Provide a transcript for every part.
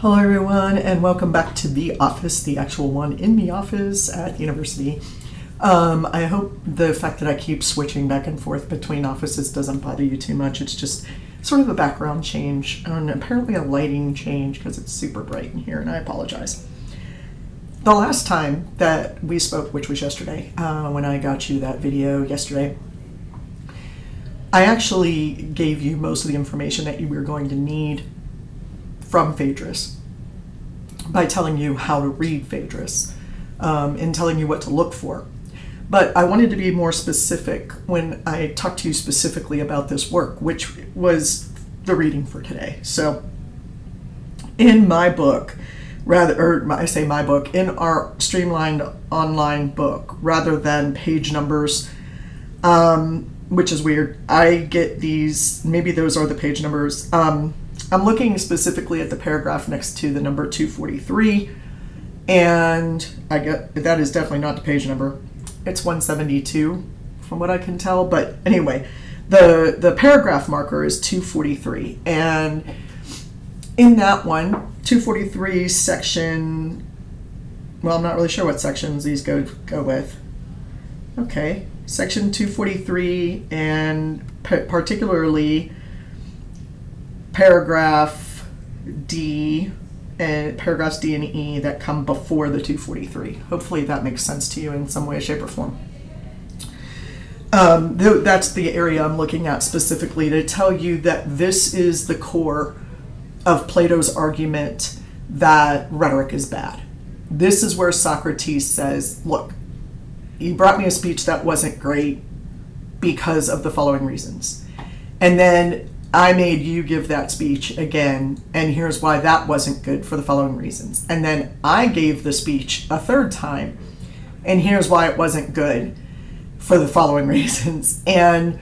Hello everyone, and welcome back to the office, the actual one in the office at the university. I hope the fact that I keep switching back and forth between offices doesn't bother you too much. It's just sort of a background change and apparently a lighting change because it's super bright in here, and I apologize. The last time that we spoke, which was yesterday, when I got you that video yesterday, I actually gave you most of the information that you were going to need from Phaedrus by telling you how to read Phaedrus and telling you what to look for. But I wanted to be more specific when I talked to you specifically about this work, which was the reading for today. So in my book, in our streamlined online book, rather than page numbers, which is weird, I get these, maybe those are the page numbers. I'm looking specifically at the paragraph next to the number 243, and that is definitely not the page number. It's 172 from what I can tell, but anyway, the paragraph marker is 243, and in that one, 243 section, well, I'm not really sure what sections these go with. Okay, section 243, and particularly paragraph D and paragraphs D and E that come before the 243. Hopefully that makes sense to you in some way, shape, or form. That's the area I'm looking at specifically to tell you that this is the core of Plato's argument that rhetoric is bad. This is where Socrates says, look, you brought me a speech that wasn't great because of the following reasons. And then I made you give that speech again, and here's why that wasn't good for the following reasons. And then I gave the speech a third time, and here's why it wasn't good for the following reasons. And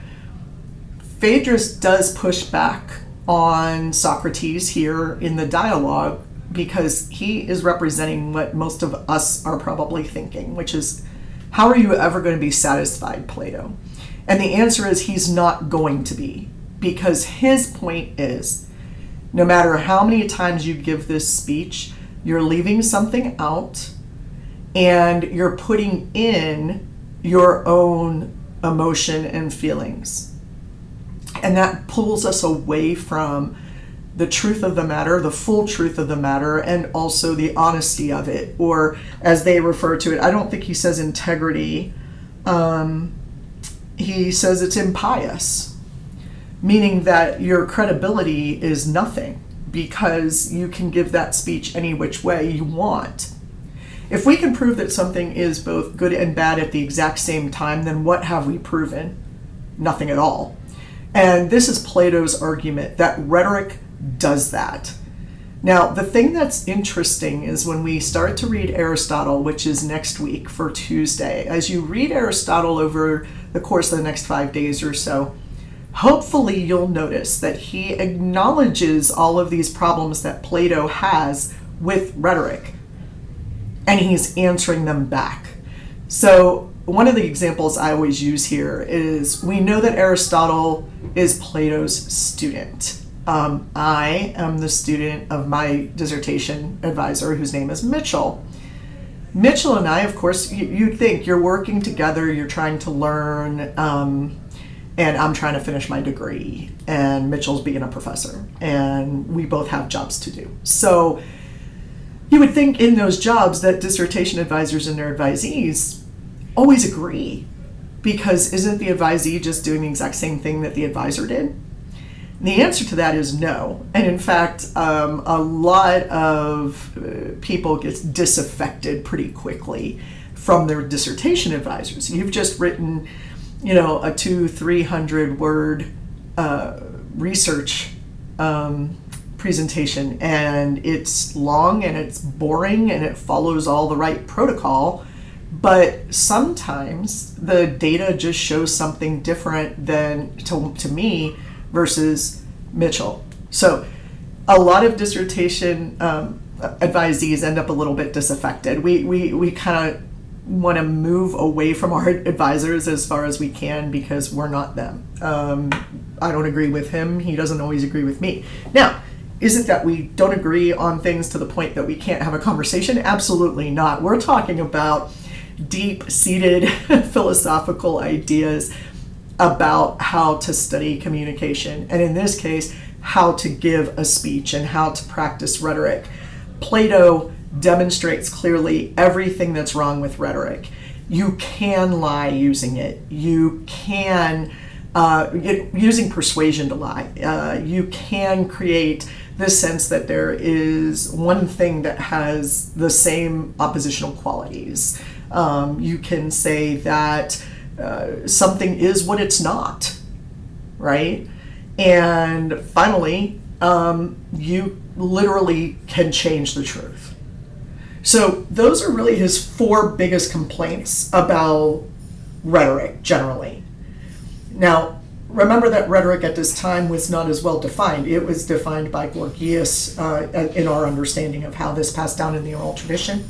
Phaedrus does push back on Socrates here in the dialogue because he is representing what most of us are probably thinking, which is, how are you ever going to be satisfied, Plato? And the answer is he's not going to be. Because his point is, no matter how many times you give this speech, you're leaving something out and you're putting in your own emotion and feelings. And that pulls us away from the truth of the matter, the full truth of the matter, and also the honesty of it. Or as they refer to it, I don't think he says integrity. He says it's impious. Meaning that your credibility is nothing because you can give that speech any which way you want. If we can prove that something is both good and bad at the exact same time, then what have we proven? Nothing at all. And this is Plato's argument that rhetoric does that. Now, the thing that's interesting is when we start to read Aristotle, which is next week for Tuesday, as you read Aristotle over the course of the next 5 days or so, hopefully you'll notice that he acknowledges all of these problems that Plato has with rhetoric, and he's answering them back. So one of the examples I always use here is we know that Aristotle is Plato's student. I am the student of my dissertation advisor, whose name is Mitchell. Mitchell and I, of course, you'd think you're working together, you're trying to learn, and I'm trying to finish my degree, and Mitchell's being a professor, and we both have jobs to do. So you would think in those jobs that dissertation advisors and their advisees always agree, because isn't the advisee just doing the exact same thing that the advisor did? And the answer to that is no. And in fact, a lot of people get disaffected pretty quickly from their dissertation advisors. You've just written a 200-300 word research presentation, and it's long and it's boring and it follows all the right protocol, but sometimes the data just shows something different than to me versus Mitchell. So a lot of dissertation advisees end up a little bit disaffected. We kind of want to move away from our advisors as far as we can because we're not them. I don't agree with him. He doesn't always agree with me. Now, Is it that we don't agree on things to the point that we can't have a conversation? Absolutely not. We're talking about deep-seated philosophical ideas about how to study communication, and in this case, how to give a speech and how to practice rhetoric. Plato demonstrates clearly everything that's wrong with rhetoric. You can lie using it. You can, using persuasion to lie. You can create this sense that there is one thing that has the same oppositional qualities. You can say that something is what it's not, right? And finally, you literally can change the truth. So those are really his 4 biggest complaints about rhetoric generally. Now, remember that rhetoric at this time was not as well defined. It was defined by Gorgias in our understanding of how this passed down in the oral tradition.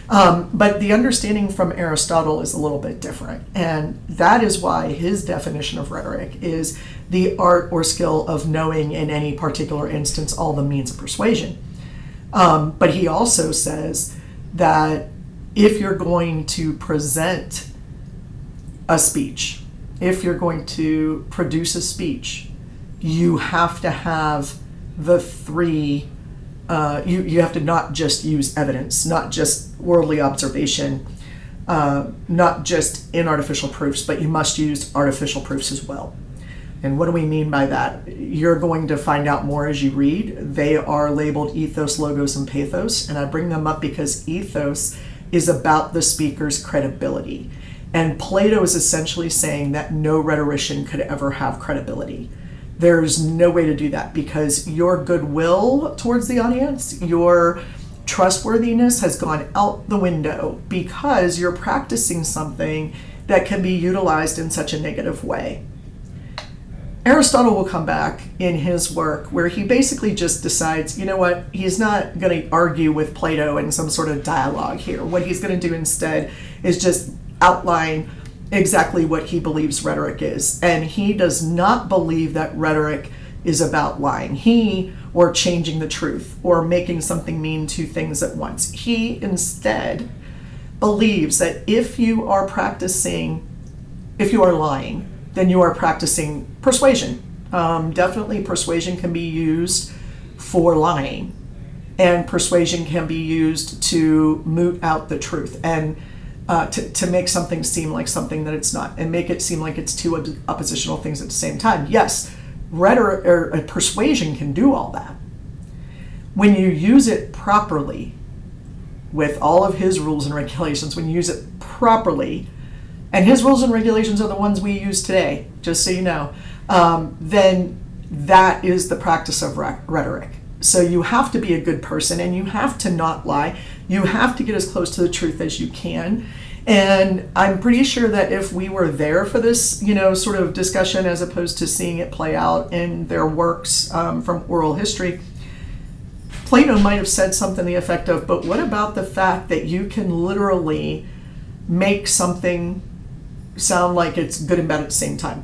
But the understanding from Aristotle is a little bit different. And that is why his definition of rhetoric is the art or skill of knowing in any particular instance all the means of persuasion. But he also says that if you're going to present a speech, if you're going to produce a speech, you have to have the 3, you have to not just use evidence, not just worldly observation, not just inartificial proofs, but you must use artificial proofs as well. And what do we mean by that? You're going to find out more as you read. They are labeled ethos, logos, and pathos. And I bring them up because ethos is about the speaker's credibility. And Plato is essentially saying that no rhetorician could ever have credibility. There's no way to do that because your goodwill towards the audience, your trustworthiness has gone out the window because you're practicing something that can be utilized in such a negative way. Aristotle will come back in his work where he basically just decides, you know what, he's not going to argue with Plato in some sort of dialogue here. What he's going to do instead is just outline exactly what he believes rhetoric is. And he does not believe that rhetoric is about lying, or changing the truth, or making something mean 2 things at once. He instead believes that if you are lying, then you are practicing persuasion. Definitely persuasion can be used for lying, and persuasion can be used to moot out the truth and to make something seem like something that it's not, and make it seem like it's 2 oppositional things at the same time. Yes, rhetoric or persuasion can do all that. When you use it properly, with all of his rules and regulations, when you use it properly, and his rules and regulations are the ones we use today, just so you know, then that is the practice of rhetoric. So you have to be a good person, and you have to not lie. You have to get as close to the truth as you can. And I'm pretty sure that if we were there for this, sort of discussion, as opposed to seeing it play out in their works from oral history, Plato might have said something to the effect of, but what about the fact that you can literally make something sound like it's good and bad at the same time?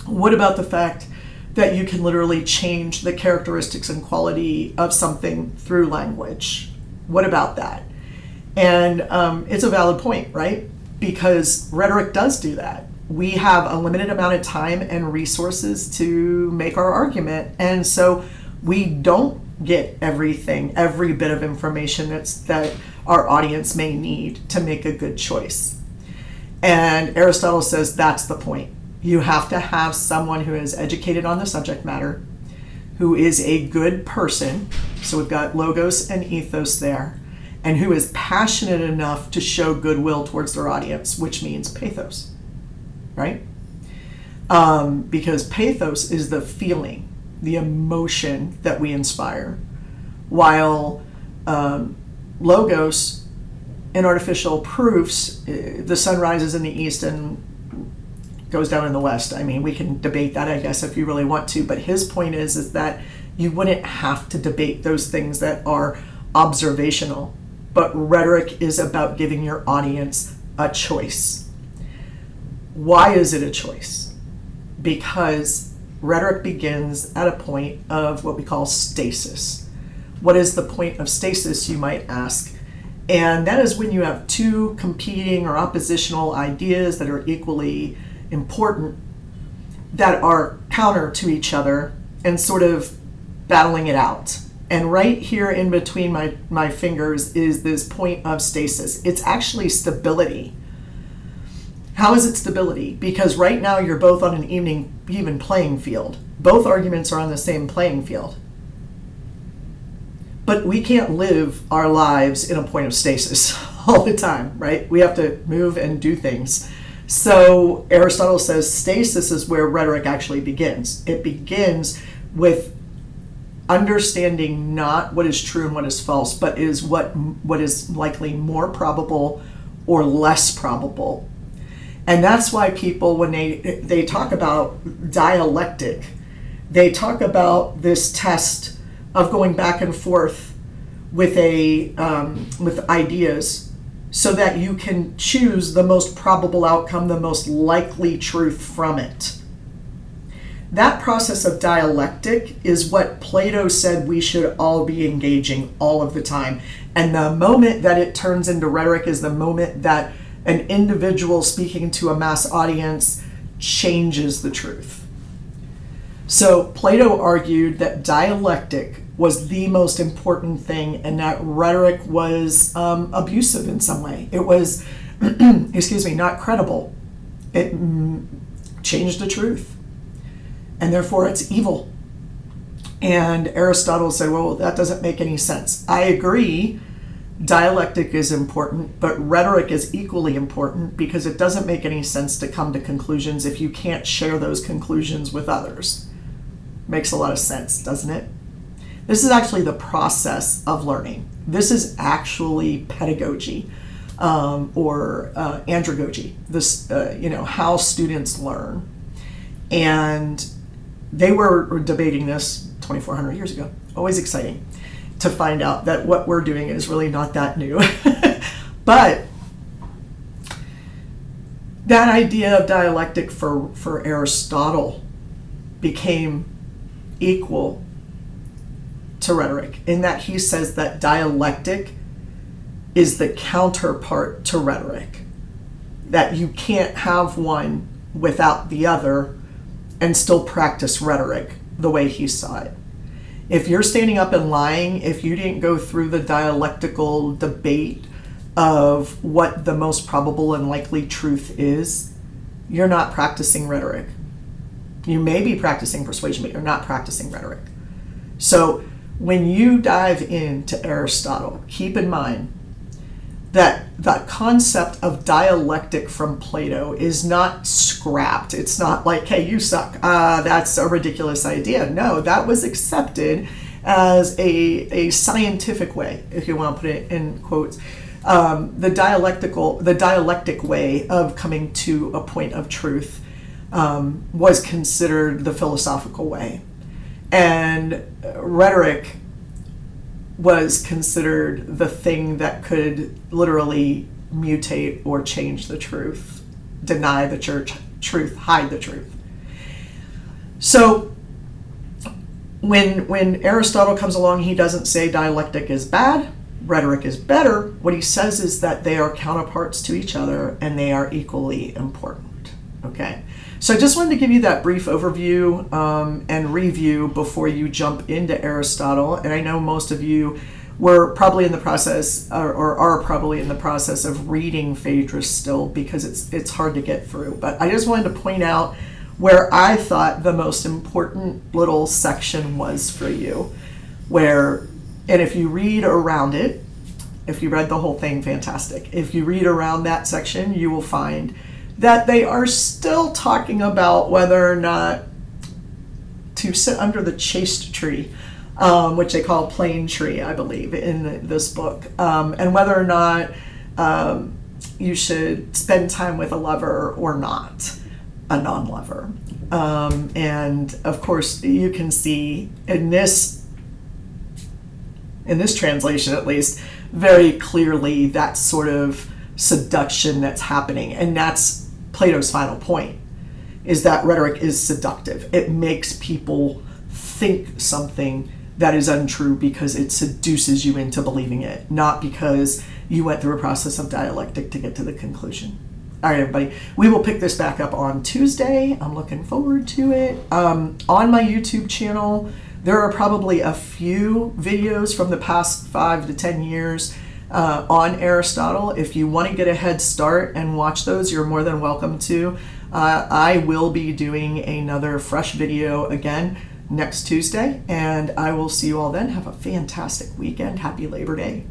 What about the fact that you can literally change the characteristics and quality of something through language? What about that? And it's a valid point, right? Because rhetoric does do that. We have a limited amount of time and resources to make our argument, and so we don't get everything, every bit of information that our audience may need to make a good choice. And Aristotle says that's the point. You have to have someone who is educated on the subject matter, who is a good person, so we've got logos and ethos there, and who is passionate enough to show goodwill towards their audience, which means pathos, right? Because pathos is the feeling, the emotion that we inspire, while logos and artificial proofs, the sun rises in the east and goes down in the west. I mean, we can debate that, I guess, if you really want to, but his point is that you wouldn't have to debate those things that are observational, but rhetoric is about giving your audience a choice. Why is it a choice? Because rhetoric begins at a point of what we call stasis. What is the point of stasis, you might ask? And that is when you have two competing or oppositional ideas that are equally important, that are counter to each other and sort of battling it out. And right here in between my fingers is this point of stasis. It's actually stability. How is it stability? Because right now you're both on an even playing field. Both arguments are on the same playing field. But we can't live our lives in a point of stasis all the time, right? We have to move and do things. So Aristotle says stasis is where rhetoric actually begins. It begins with understanding not what is true and what is false, but is what is likely more probable or less probable. And that's why people, when they talk about dialectic, they talk about this test of going back and forth with ideas so that you can choose the most probable outcome, the most likely truth from it. That process of dialectic is what Plato said we should all be engaging all of the time. And the moment that it turns into rhetoric is the moment that an individual speaking to a mass audience changes the truth. So Plato argued that dialectic was the most important thing and that rhetoric was abusive in some way. It was, not credible. It changed the truth. And therefore it's evil. And Aristotle said, well, that doesn't make any sense. I agree, dialectic is important, but rhetoric is equally important because it doesn't make any sense to come to conclusions if you can't share those conclusions with others. Makes a lot of sense, doesn't it? This is actually the process of learning. This is actually pedagogy or andragogy, this, how students learn. And they were debating this 2,400 years ago. Always exciting to find out that what we're doing is really not that new. But that idea of dialectic for Aristotle became equal to rhetoric in that he says that dialectic is the counterpart to rhetoric, that you can't have one without the other and still practice rhetoric the way he saw it. If you're standing up and lying, if you didn't go through the dialectical debate of what the most probable and likely truth is, you're not practicing rhetoric. You may be practicing persuasion, but you're not practicing rhetoric. So when you dive into Aristotle, keep in mind that the concept of dialectic from Plato is not scrapped. It's not like, hey, you suck. That's a ridiculous idea. No, that was accepted as a scientific way, if you want to put it in quotes. The dialectic way of coming to a point of truth was considered the philosophical way. And rhetoric was considered the thing that could literally mutate or change the truth, deny the truth, hide the truth. So when Aristotle comes along, he doesn't say dialectic is bad, rhetoric is better. What he says is that they are counterparts to each other and they are equally important. Okay? So I just wanted to give you that brief overview and review before you jump into Aristotle. And I know most of you were probably in the process or are probably in the process of reading Phaedrus still because it's hard to get through. But I just wanted to point out where I thought the most important little section was for you. And if you read around it, if you read the whole thing, fantastic. If you read around that section, you will find that they are still talking about whether or not to sit under the chaste tree, which they call plane tree, I believe, in this book, and whether or not you should spend time with a lover or not, a non-lover. And of course, you can see in this translation, at least, very clearly that sort of seduction that's happening, and that's Plato's final point, is that rhetoric is seductive. It makes people think something that is untrue because it seduces you into believing it, not because you went through a process of dialectic to get to the conclusion. All right, everybody, we will pick this back up on Tuesday. I'm looking forward to it. On my YouTube channel, there are probably a few videos from the past 5 to 10 years on Aristotle. If you want to get a head start and watch those, you're more than welcome to. I will be doing another fresh video again next Tuesday, and I will see you all then. Have a fantastic weekend. Happy Labor Day.